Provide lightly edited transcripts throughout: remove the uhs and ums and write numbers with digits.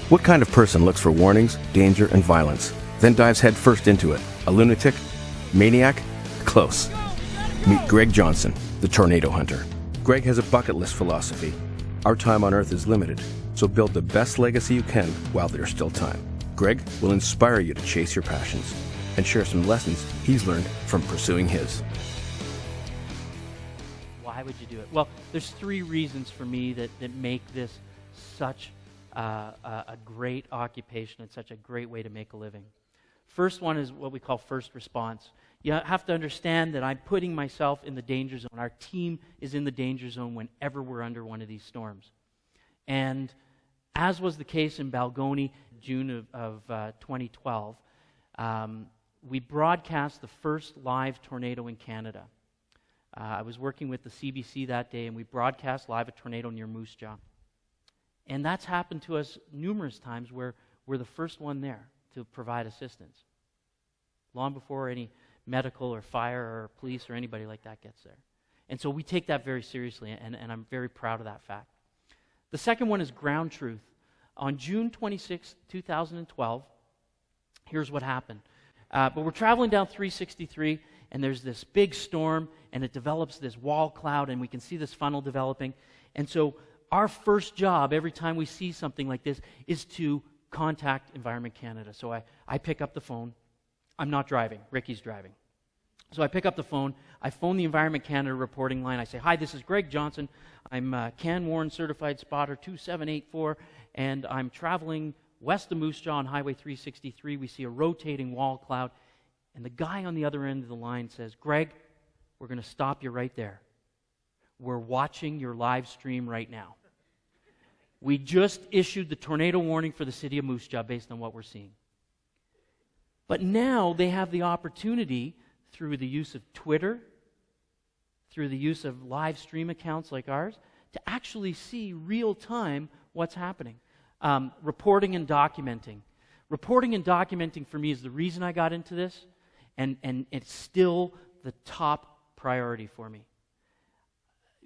What kind of person looks for warnings, danger, and violence, then dives headfirst into it? A lunatic? Maniac? Close. Meet Greg Johnson, the tornado hunter. Greg has a bucket list philosophy. Our time on Earth is limited, so build the best legacy you can while there's still time. Greg will inspire you to chase your passions and share some lessons he's learned from pursuing his. Why would you do it? Well, there's three reasons for me that make this such a great occupation and such a great way to make a living. First one is what we call first response. You have to understand that I'm putting myself in the danger zone. Our team is in the danger zone whenever we're under one of these storms. And as was the case in Balgony, June of 2012, we broadcast the first live tornado in Canada. I was working with the CBC that day, and we broadcast live a tornado near Moose Jaw. And that's happened to us numerous times where we're the first one there to provide assistance, long before any medical or fire or police or anybody like that gets there. And so we take that very seriously, and I'm very proud of that fact. The second one is ground truth. On June 26, 2012, here's what happened. But we're traveling down 363, and there's this big storm, and it develops this wall cloud, and we can see this funnel developing. And so our first job every time we see something like this is to contact Environment Canada. So I pick up the phone. I'm not driving. Ricky's driving. So I pick up the phone. I phone the Environment Canada reporting line. I say, "Hi, this is Greg Johnson. I'm Can Warren Certified Spotter 2784, and I'm traveling west of Moose Jaw on Highway 363. We see a rotating wall cloud." And the guy on the other end of the line says, "Greg, we're going to stop you right there. We're watching your live stream right now. We just issued the tornado warning for the city of Moose Jaw based on what we're seeing." But now they have the opportunity, through the use of Twitter, through the use of live stream accounts like ours, to actually see real time what's happening. Reporting and documenting. Reporting and documenting for me is the reason I got into this, and it's still the top priority for me.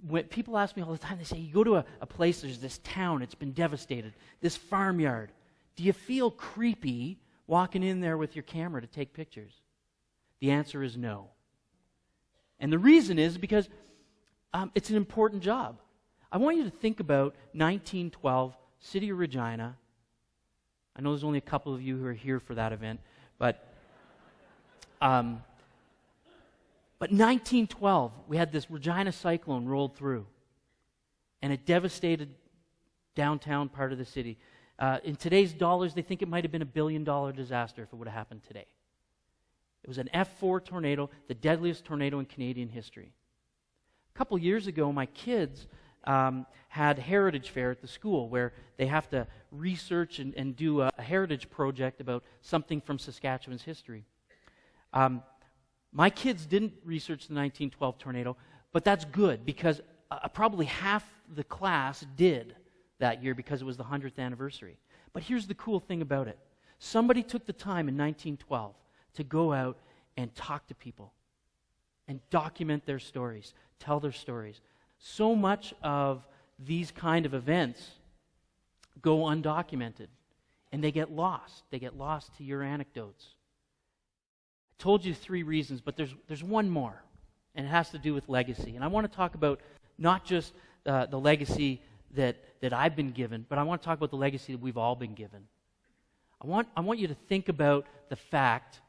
When people ask me all the time, they say, "You go to a place, there's this town, it's been devastated, this farmyard. Do you feel creepy walking in there with your camera to take pictures?" The answer is no. And the reason is because it's an important job. I want you to think about 1912, City of Regina. I know there's only a couple of you who are here for that event, but 1912, we had this Regina cyclone rolled through, and it devastated downtown part of the city. In today's dollars, they think it might have been $1 billion disaster if it would have happened today. It was an F4 tornado, the deadliest tornado in Canadian history. A couple years ago, my kids had Heritage Fair at the school, where they have to research and do a heritage project about something from Saskatchewan's history. My kids didn't research the 1912 tornado, but that's good, because probably half the class did that year because it was the 100th anniversary. But here's the cool thing about it. Somebody took the time in 1912 to go out and talk to people and document their stories, tell their stories. So much of these kind of events go undocumented, and they get lost. They get lost to your anecdotes. I told you three reasons, but there's one more, and it has to do with legacy. And I want to talk about not just the legacy that I've been given, but I want to talk about the legacy that we've all been given. I want you to think about the fact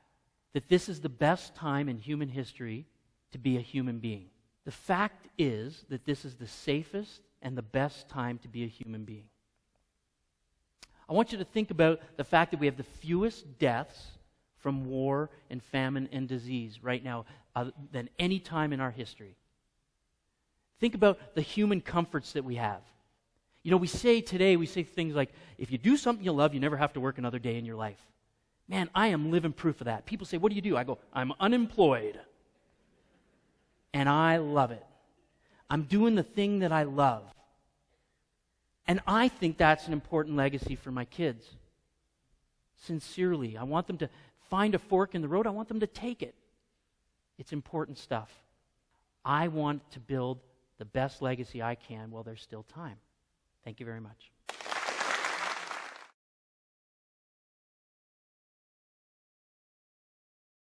that this is the best time in human history to be a human being. The fact is that this is the safest and the best time to be a human being. I want you to think about the fact that we have the fewest deaths from war and famine and disease right now than any time in our history. Think about the human comforts that we have. You know, we say things like, if you do something you love, you never have to work another day in your life. Man, I am living proof of that. People say, "What do you do?" I go, "I'm unemployed. And I love it. I'm doing the thing that I love." And I think that's an important legacy for my kids. Sincerely, I want them to find a fork in the road. I want them to take it. It's important stuff. I want to build the best legacy I can while there's still time. Thank you very much.